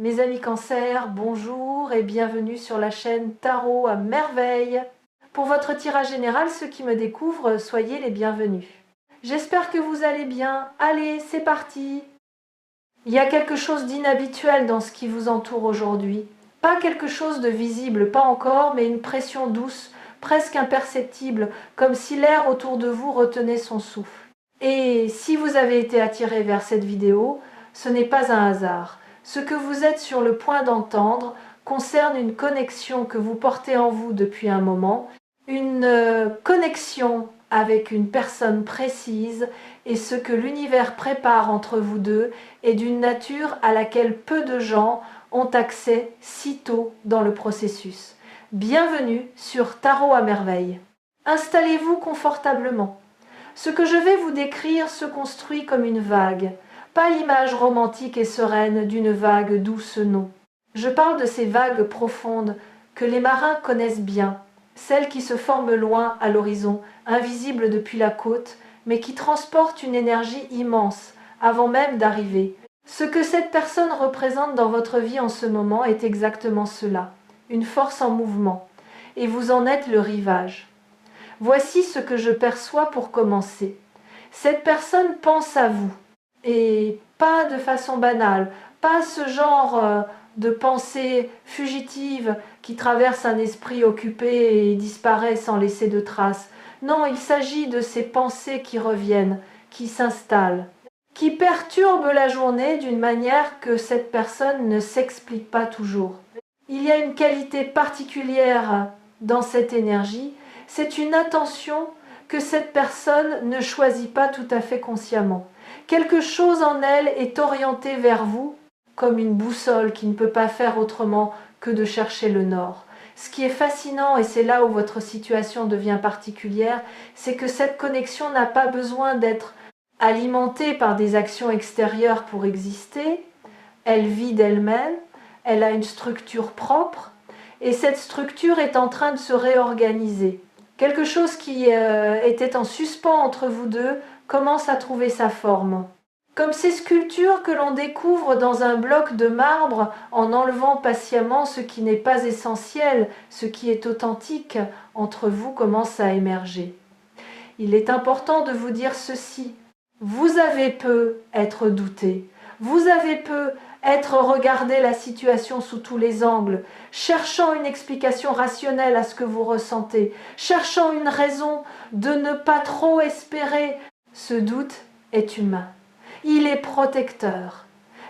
Mes amis Cancer, bonjour et bienvenue sur la chaîne Tarot à merveille. Pour votre tirage général, ceux qui me découvrent, soyez les bienvenus. J'espère que vous allez bien. Allez, c'est parti. Il y a quelque chose d'inhabituel dans ce qui vous entoure aujourd'hui. Pas quelque chose de visible, pas encore, mais une pression douce, presque imperceptible, comme si l'air autour de vous retenait son souffle. Et si vous avez été attiré vers cette vidéo, ce n'est pas un hasard. Ce que vous êtes sur le point d'entendre concerne une connexion que vous portez en vous depuis un moment, une connexion avec une personne précise, et ce que l'univers prépare entre vous deux est d'une nature à laquelle peu de gens ont accès si tôt dans le processus. Bienvenue sur Tarot à merveille. Installez-vous confortablement. Ce que je vais vous décrire se construit comme une vague, pas l'image romantique et sereine d'une vague douce, non. Je parle de ces vagues profondes que les marins connaissent bien, celles qui se forment loin à l'horizon, invisibles depuis la côte, mais qui transportent une énergie immense avant même d'arriver. Ce que cette personne représente dans votre vie en ce moment est exactement cela, une force en mouvement, et vous en êtes le rivage. Voici ce que je perçois pour commencer. Cette personne pense à vous, et pas de façon banale, pas ce genre de pensée fugitive qui traverse un esprit occupé et disparaît sans laisser de traces. Non, il s'agit de ces pensées qui reviennent, qui s'installent, qui perturbent la journée d'une manière que cette personne ne s'explique pas toujours. Il y a une qualité particulière dans cette énergie, c'est une attention que cette personne ne choisit pas tout à fait consciemment. Quelque chose en elle est orienté vers vous, comme une boussole qui ne peut pas faire autrement que de chercher le nord. Ce qui est fascinant, et c'est là où votre situation devient particulière, c'est que cette connexion n'a pas besoin d'être alimentée par des actions extérieures pour exister. Elle vit d'elle-même, elle a une structure propre, et cette structure est en train de se réorganiser. Quelque chose qui était en suspens entre vous deux commence à trouver sa forme. Comme ces sculptures que l'on découvre dans un bloc de marbre en enlevant patiemment ce qui n'est pas essentiel, ce qui est authentique, entre vous commence à émerger. Il est important de vous dire ceci. Vous avez peu être douté. Vous avez peu être regardé la situation sous tous les angles, cherchant une explication rationnelle à ce que vous ressentez, cherchant une raison de ne pas trop espérer. Ce doute est humain. Il est protecteur,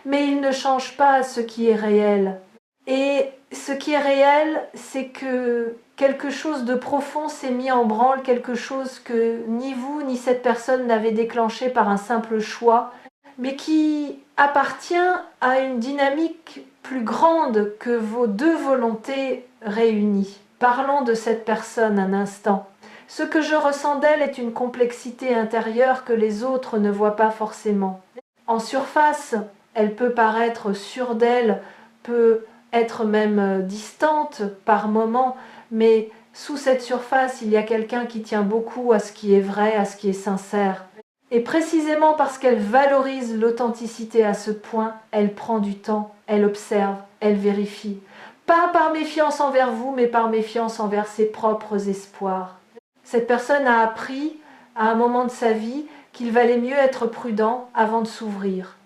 mais il ne change pas ce qui est réel. Et ce qui est réel, c'est que quelque chose de profond s'est mis en branle, quelque chose que ni vous ni cette personne n'avez déclenché par un simple choix, mais qui appartient à une dynamique plus grande que vos deux volontés réunies. Parlons de cette personne un instant. Ce que je ressens d'elle est une complexité intérieure que les autres ne voient pas forcément. En surface, elle peut paraître sûre d'elle, peut être même distante par moments, mais sous cette surface, il y a quelqu'un qui tient beaucoup à ce qui est vrai, à ce qui est sincère. Et précisément parce qu'elle valorise l'authenticité à ce point, elle prend du temps, elle observe, elle vérifie. Pas par méfiance envers vous, mais par méfiance envers ses propres espoirs. Cette personne a appris, à un moment de sa vie, qu'il valait mieux être prudent avant de s'ouvrir.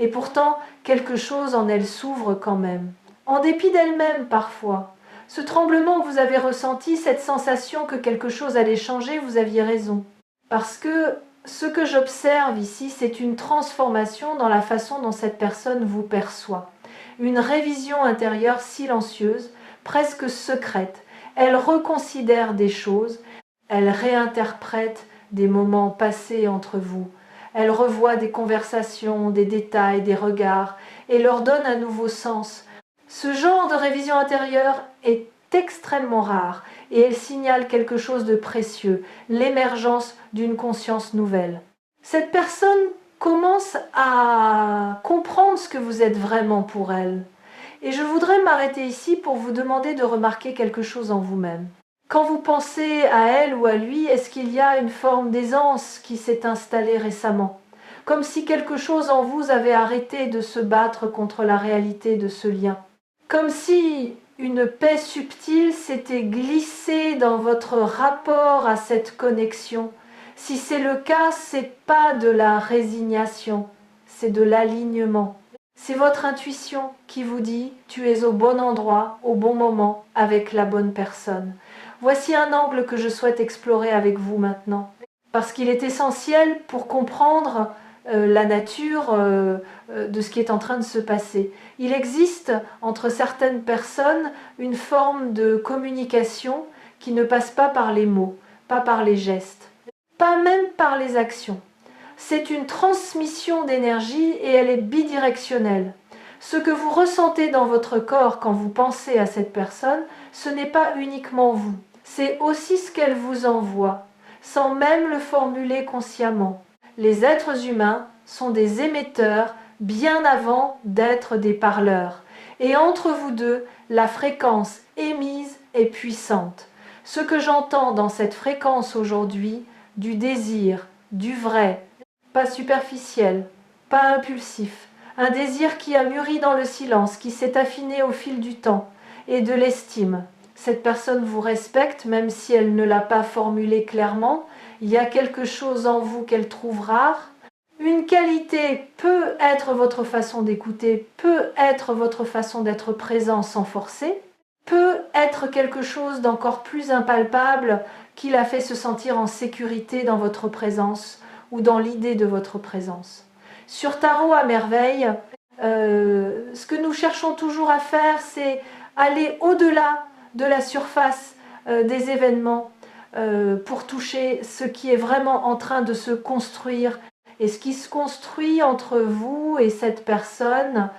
Et pourtant, quelque chose en elle s'ouvre quand même. En dépit d'elle-même parfois. Ce tremblement que vous avez ressenti, cette sensation que quelque chose allait changer, vous aviez raison. Parce que ce que j'observe ici, c'est une transformation dans la façon dont cette personne vous perçoit. Une révision intérieure silencieuse, presque secrète. Elle reconsidère des choses, elle réinterprète des moments passés entre vous. Elle revoit des conversations, des détails, des regards, et leur donne un nouveau sens. Ce genre de révision intérieure est extrêmement rare, et elle signale quelque chose de précieux, l'émergence d'une conscience nouvelle. Cette personne commence à comprendre ce que vous êtes vraiment pour elle. Et je voudrais m'arrêter ici pour vous demander de remarquer quelque chose en vous-même. Quand vous pensez à elle ou à lui, est-ce qu'il y a une forme d'aisance qui s'est installée récemment? comme si quelque chose en vous avait arrêté de se battre contre la réalité de ce lien. Comme si une paix subtile s'était glissée dans votre rapport à cette connexion. Si c'est le cas, c'est pas de la résignation, c'est de l'alignement. C'est votre intuition qui vous dit « tu es au bon endroit, au bon moment, avec la bonne personne ». Voici un angle que je souhaite explorer avec vous maintenant, parce qu'il est essentiel pour comprendre la nature de ce qui est en train de se passer. Il existe entre certaines personnes une forme de communication qui ne passe pas par les mots, pas par les gestes, pas même par les actions. C'est une transmission d'énergie et elle est bidirectionnelle. Ce que vous ressentez dans votre corps quand vous pensez à cette personne, ce n'est pas uniquement vous. C'est aussi ce qu'elle vous envoie, sans même le formuler consciemment. Les êtres humains sont des émetteurs bien avant d'être des parleurs. Et entre vous deux, la fréquence émise est puissante. Ce que j'entends dans cette fréquence aujourd'hui, du désir, du vrai, pas superficiel, pas impulsif, un désir qui a mûri dans le silence, qui s'est affiné au fil du temps, et de l'estime. Cette personne vous respecte, même si elle ne l'a pas formulé clairement. Il y a quelque chose en vous qu'elle trouve rare. Une qualité peut être votre façon d'écouter, peut être votre façon d'être présent sans forcer, peut être quelque chose d'encore plus impalpable qui la fait se sentir en sécurité dans votre présence ou dans l'idée de votre présence. Sur Tarot à merveille, ce que nous cherchons toujours à faire, c'est aller au-delà de la surface des événements pour toucher ce qui est vraiment en train de se construire. Et ce qui se construit entre vous et cette personne,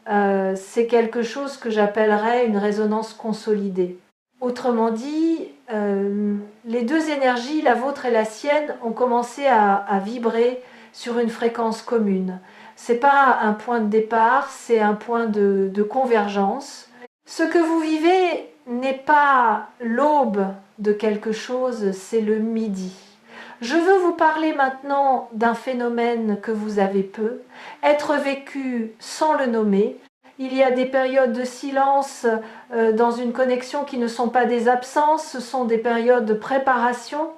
c'est quelque chose que j'appellerais une résonance consolidée. Autrement dit, les deux énergies, la vôtre et la sienne, ont commencé à vibrer sur une fréquence commune. C'est pas un point de départ, c'est un point de convergence. Ce que vous vivez n'est pas l'aube de quelque chose, c'est le midi. Je veux vous parler maintenant d'un phénomène que vous avez peu, être vécu sans le nommer. Il y a des périodes de silence dans une connexion qui ne sont pas des absences, ce sont des périodes de préparation,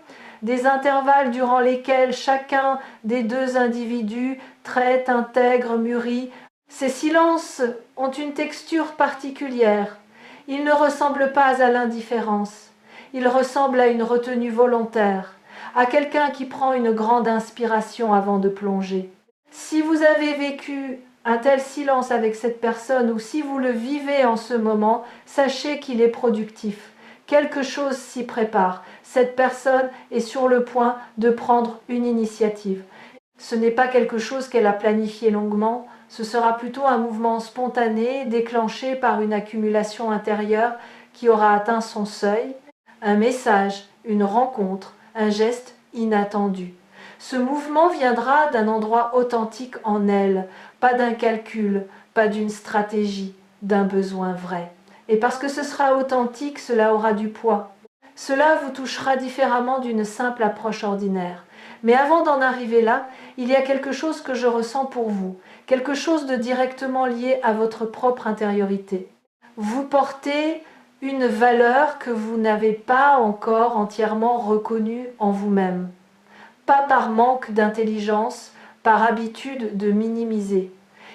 des intervalles durant lesquels chacun des deux individus traite, intègre, mûrit. Ces silences ont une texture particulière. Ils ne ressemblent pas à l'indifférence. Ils ressemblent à une retenue volontaire, à quelqu'un qui prend une grande inspiration avant de plonger. Si vous avez vécu un tel silence avec cette personne ou si vous le vivez en ce moment, sachez qu'il est productif. Quelque chose s'y prépare. Cette personne est sur le point de prendre une initiative. Ce n'est pas quelque chose qu'elle a planifié longuement, ce sera plutôt un mouvement spontané déclenché par une accumulation intérieure qui aura atteint son seuil, un message, une rencontre, un geste inattendu. Ce mouvement viendra d'un endroit authentique en elle, pas d'un calcul, pas d'une stratégie, d'un besoin vrai. Et parce que ce sera authentique, cela aura du poids. Cela vous touchera différemment d'une simple approche ordinaire. Mais avant d'en arriver là, il y a quelque chose que je ressens pour vous, quelque chose de directement lié à votre propre intériorité. Vous portez une valeur que vous n'avez pas encore entièrement reconnue en vous-même. Pas par manque d'intelligence, par habitude de minimiser.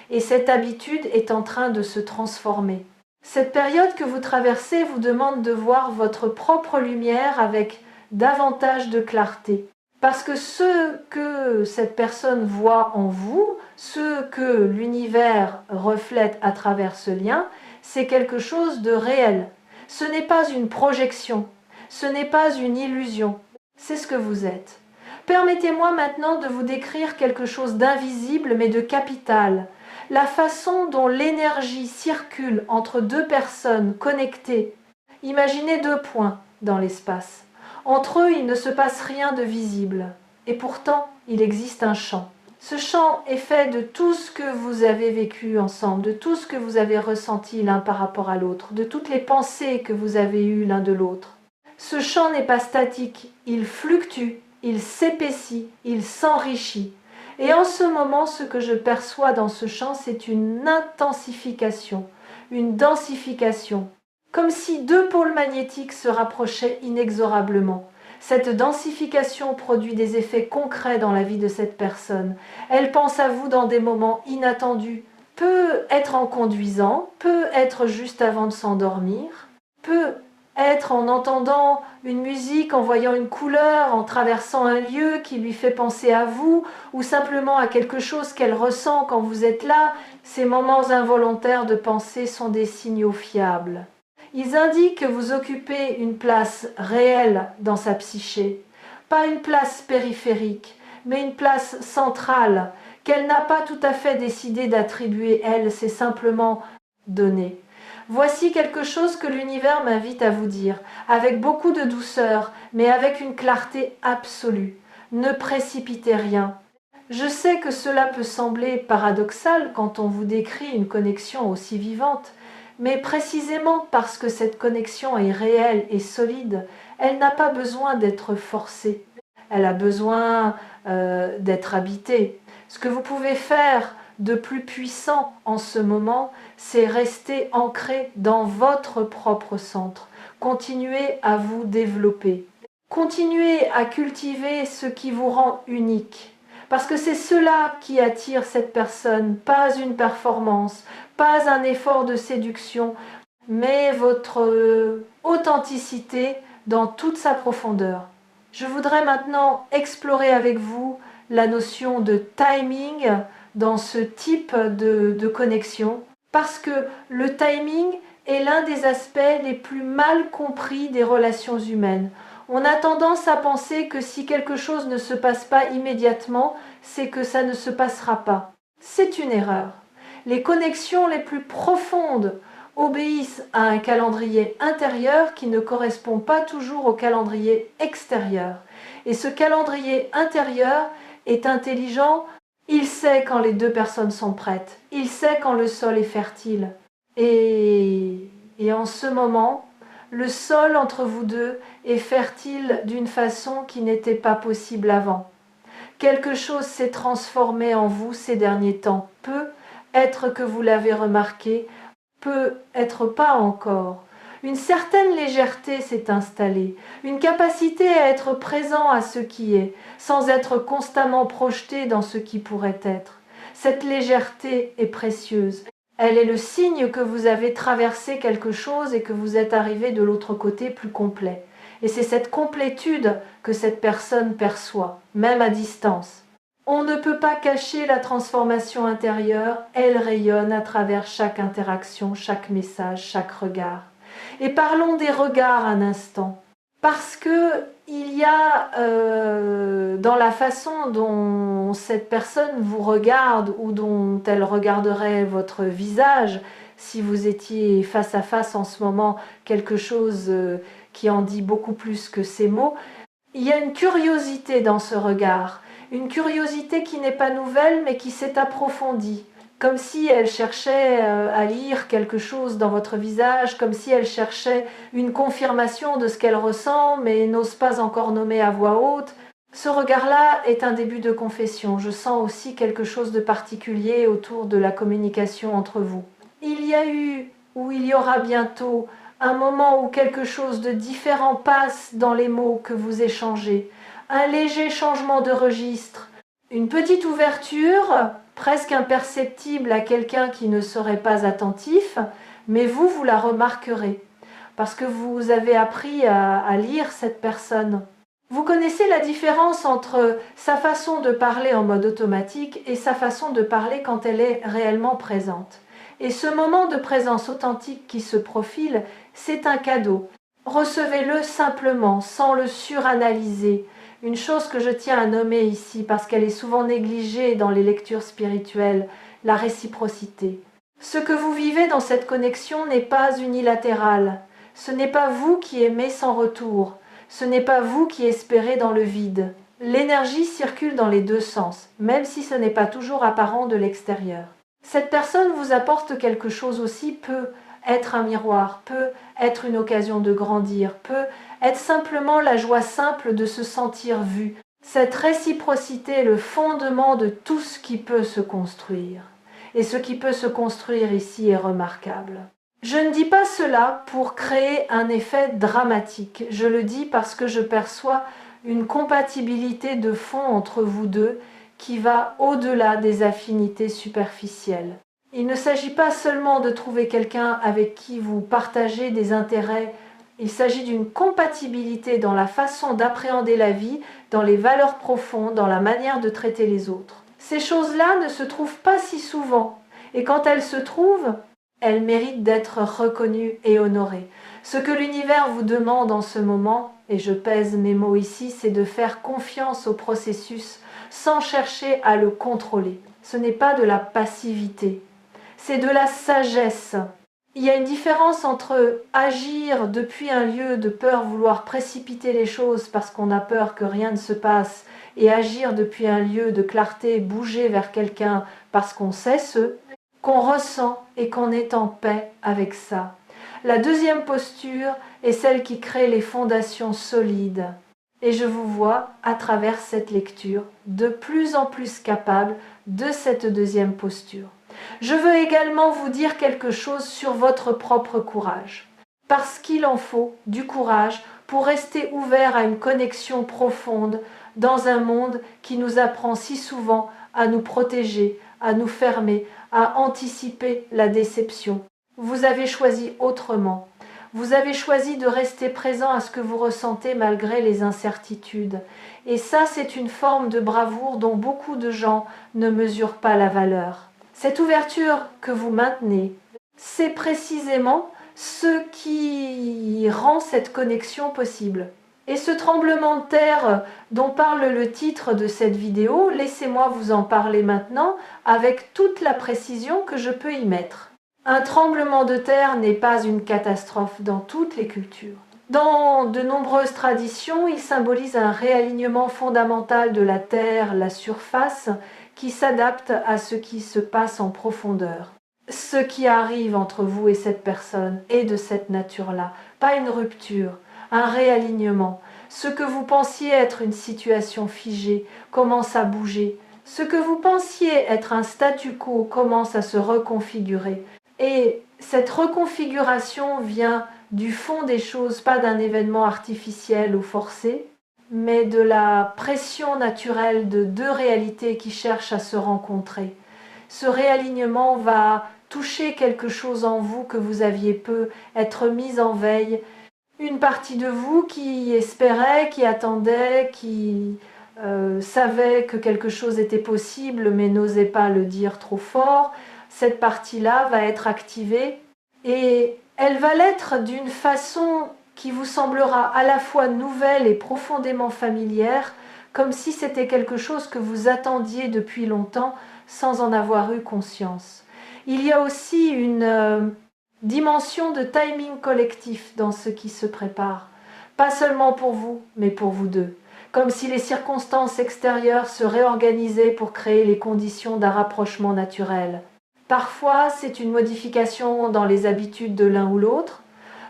Et cette habitude est en train de se transformer. Cette période que vous traversez vous demande de voir votre propre lumière avec davantage de clarté. Parce que ce que cette personne voit en vous, ce que l'univers reflète à travers ce lien, c'est quelque chose de réel. Ce n'est pas une projection, ce n'est pas une illusion, c'est ce que vous êtes. Permettez-moi maintenant de vous décrire quelque chose d'invisible mais de capital. La façon dont l'énergie circule entre deux personnes connectées. Imaginez deux points dans l'espace. Entre eux, il ne se passe rien de visible. Et pourtant, il existe un champ. Ce champ est fait de tout ce que vous avez vécu ensemble, de tout ce que vous avez ressenti l'un par rapport à l'autre, de toutes les pensées que vous avez eues l'un de l'autre. Ce champ n'est pas statique, il fluctue, il s'épaissit, il s'enrichit. Et en ce moment, ce que je perçois dans ce chant, c'est une intensification, une densification, comme si deux pôles magnétiques se rapprochaient inexorablement. Cette densification produit des effets concrets dans la vie de cette personne. Elle pense à vous dans des moments inattendus, peut être en conduisant, peut être juste avant de s'endormir, peut être en entendant une musique, en voyant une couleur, en traversant un lieu qui lui fait penser à vous, ou simplement à quelque chose qu'elle ressent quand vous êtes là. Ces moments involontaires de pensée sont des signaux fiables. Ils indiquent que vous occupez une place réelle dans sa psyché, pas une place périphérique, mais une place centrale, qu'elle n'a pas tout à fait décidé d'attribuer, elle, c'est simplement donné. Voici quelque chose que l'univers m'invite à vous dire, avec beaucoup de douceur, mais avec une clarté absolue. Ne précipitez rien. Je sais que cela peut sembler paradoxal quand on vous décrit une connexion aussi vivante, mais précisément parce que cette connexion est réelle et solide, elle n'a pas besoin d'être forcée. Elle a besoin d'être habitée. Ce que vous pouvez faire de plus puissant en ce moment, c'est rester ancré dans votre propre centre. Continuez à vous développer. Continuez à cultiver ce qui vous rend unique. Parce que c'est cela qui attire cette personne, pas une performance, pas un effort de séduction, mais votre authenticité dans toute sa profondeur. Je voudrais maintenant explorer avec vous la notion de timing dans ce type de connexion, parce que le timing est l'un des aspects les plus mal compris des relations humaines. On a tendance à penser que si quelque chose ne se passe pas immédiatement, c'est que ça ne se passera pas. C'est une erreur. Les connexions les plus profondes obéissent à un calendrier intérieur qui ne correspond pas toujours au calendrier extérieur. Et ce calendrier intérieur est intelligent, il sait quand les deux personnes sont prêtes, il sait quand le sol est fertile. Et en ce moment, le sol entre vous deux est fertile d'une façon qui n'était pas possible avant. Quelque chose s'est transformé en vous ces derniers temps. Peut être que vous l'avez remarqué, peut être pas encore. Une certaine légèreté s'est installée, une capacité à être présent à ce qui est, sans être constamment projeté dans ce qui pourrait être. Cette légèreté est précieuse. Elle est le signe que vous avez traversé quelque chose et que vous êtes arrivé de l'autre côté plus complet. Et c'est cette complétude que cette personne perçoit, même à distance. On ne peut pas cacher la transformation intérieure, elle rayonne à travers chaque interaction, chaque message, chaque regard. Et parlons des regards un instant, parce que il y a dans la façon dont cette personne vous regarde ou dont elle regarderait votre visage, si vous étiez face à face en ce moment, quelque chose qui en dit beaucoup plus que ces mots, il y a une curiosité dans ce regard, une curiosité qui n'est pas nouvelle mais qui s'est approfondie, comme si elle cherchait à lire quelque chose dans votre visage, comme si elle cherchait une confirmation de ce qu'elle ressent mais n'ose pas encore nommer à voix haute. Ce regard-là est un début de confession. Je sens aussi quelque chose de particulier autour de la communication entre vous. Il y a eu, ou il y aura bientôt, un moment où quelque chose de différent passe dans les mots que vous échangez, un léger changement de registre, une petite ouverture, presque imperceptible à quelqu'un qui ne serait pas attentif, mais vous la remarquerez, parce que vous avez appris à lire cette personne. Vous connaissez la différence entre sa façon de parler en mode automatique et sa façon de parler quand elle est réellement présente. Et ce moment de présence authentique qui se profile, c'est un cadeau. Recevez-le simplement, sans le suranalyser. Une chose que je tiens à nommer ici, parce qu'elle est souvent négligée dans les lectures spirituelles, la réciprocité. Ce que vous vivez dans cette connexion n'est pas unilatéral. Ce n'est pas vous qui aimez sans retour. Ce n'est pas vous qui espérez dans le vide. L'énergie circule dans les deux sens, même si ce n'est pas toujours apparent de l'extérieur. Cette personne vous apporte quelque chose aussi, peut être un miroir, peut être une occasion de grandir, peut être simplement la joie simple de se sentir vu, Cette réciprocité est le fondement de tout ce qui peut se construire. Et ce qui peut se construire ici est remarquable. Je ne dis pas cela pour créer un effet dramatique. Je le dis parce que je perçois une compatibilité de fond entre vous deux qui va au-delà des affinités superficielles. Il ne s'agit pas seulement de trouver quelqu'un avec qui vous partagez des intérêts, il s'agit d'une compatibilité dans la façon d'appréhender la vie, dans les valeurs profondes, dans la manière de traiter les autres. Ces choses-là ne se trouvent pas si souvent, et quand elles se trouvent, elles méritent d'être reconnues et honorées. Ce que l'univers vous demande en ce moment, et je pèse mes mots ici, c'est de faire confiance au processus sans chercher à le contrôler. Ce n'est pas de la passivité, c'est de la sagesse. Il y a une différence entre agir depuis un lieu de peur, vouloir précipiter les choses parce qu'on a peur que rien ne se passe, et agir depuis un lieu de clarté, bouger vers quelqu'un parce qu'on sait ce qu'on ressent et qu'on est en paix avec ça. La deuxième posture est celle qui crée les fondations solides. Et je vous vois, à travers cette lecture, de plus en plus capable de cette deuxième posture. Je veux également vous dire quelque chose sur votre propre courage. Parce qu'il en faut du courage pour rester ouvert à une connexion profonde dans un monde qui nous apprend si souvent à nous protéger, à nous fermer, à anticiper la déception. Vous avez choisi autrement. Vous avez choisi de rester présent à ce que vous ressentez malgré les incertitudes. Et ça, c'est une forme de bravoure dont beaucoup de gens ne mesurent pas la valeur. Cette ouverture que vous maintenez, c'est précisément ce qui rend cette connexion possible. Et ce tremblement de terre dont parle le titre de cette vidéo, laissez-moi vous en parler maintenant avec toute la précision que je peux y mettre. Un tremblement de terre n'est pas une catastrophe dans toutes les cultures. Dans de nombreuses traditions, il symbolise un réalignement fondamental de la terre, la surface, qui s'adapte à ce qui se passe en profondeur. Ce qui arrive entre vous et cette personne est de cette nature-là, pas une rupture, un réalignement. Ce que vous pensiez être une situation figée commence à bouger. Ce que vous pensiez être un statu quo commence à se reconfigurer. Et cette reconfiguration vient du fond des choses, pas d'un événement artificiel ou forcé, mais de la pression naturelle de deux réalités qui cherchent à se rencontrer. Ce réalignement va toucher quelque chose en vous que vous aviez peu, être mis en veille. Une partie de vous qui espérait, qui attendait, qui savait que quelque chose était possible mais n'osait pas le dire trop fort, cette partie-là va être activée et elle va l'être d'une façon qui vous semblera à la fois nouvelle et profondément familière, comme si c'était quelque chose que vous attendiez depuis longtemps sans en avoir eu conscience. Il y a aussi une dimension de timing collectif dans ce qui se prépare, pas seulement pour vous, mais pour vous deux, comme si les circonstances extérieures se réorganisaient pour créer les conditions d'un rapprochement naturel. Parfois, c'est une modification dans les habitudes de l'un ou l'autre.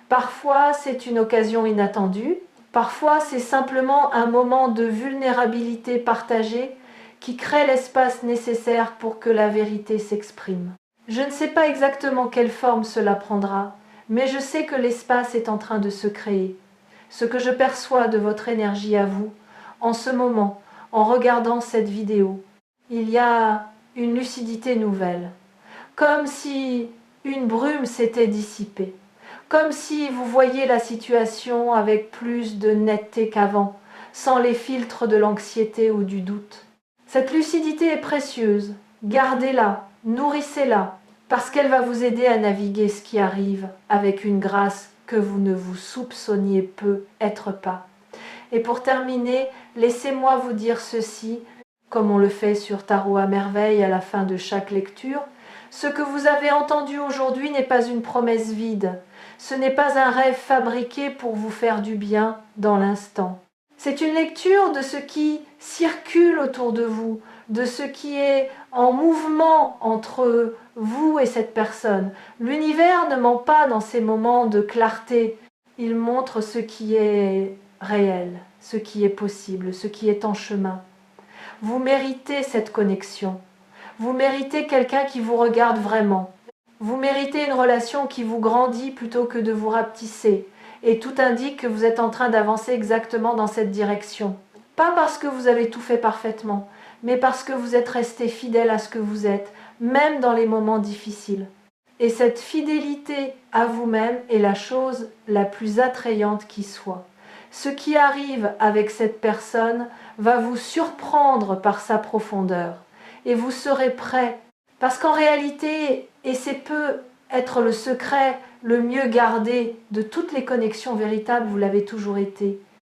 Parfois, c'est une occasion inattendue. Parfois, c'est simplement un moment de vulnérabilité partagée qui crée l'espace nécessaire pour que la vérité s'exprime. Je ne sais pas exactement quelle forme cela prendra, mais je sais que l'espace est en train de se créer. Ce que je perçois de votre énergie à vous, en ce moment, en regardant cette vidéo, il y a une lucidité nouvelle. Comme si une brume s'était dissipée, comme si vous voyiez la situation avec plus de netteté qu'avant, sans les filtres de l'anxiété ou du doute. Cette lucidité est précieuse, gardez-la, nourrissez-la, parce qu'elle va vous aider à naviguer ce qui arrive avec une grâce que vous ne vous soupçonniez peu être pas. Et pour terminer, laissez-moi vous dire ceci, comme on le fait sur Tarot à merveille à la fin de chaque lecture. Ce que vous avez entendu aujourd'hui n'est pas une promesse vide. Ce n'est pas un rêve fabriqué pour vous faire du bien dans l'instant. C'est une lecture de ce qui circule autour de vous, de ce qui est en mouvement entre vous et cette personne. L'univers ne ment pas dans ces moments de clarté. Il montre ce qui est réel, ce qui est possible, ce qui est en chemin. Vous méritez cette connexion. Vous méritez quelqu'un qui vous regarde vraiment. Vous méritez une relation qui vous grandit plutôt que de vous rapetisser. Et tout indique que vous êtes en train d'avancer exactement dans cette direction. Pas parce que vous avez tout fait parfaitement, mais parce que vous êtes resté fidèle à ce que vous êtes, même dans les moments difficiles. Et cette fidélité à vous-même est la chose la plus attrayante qui soit. Ce qui arrive avec cette personne va vous surprendre par sa profondeur. Et vous serez prêt. Parce qu'en réalité, et c'est peut être le secret le mieux gardé de toutes les connexions véritables, vous l'avez toujours été.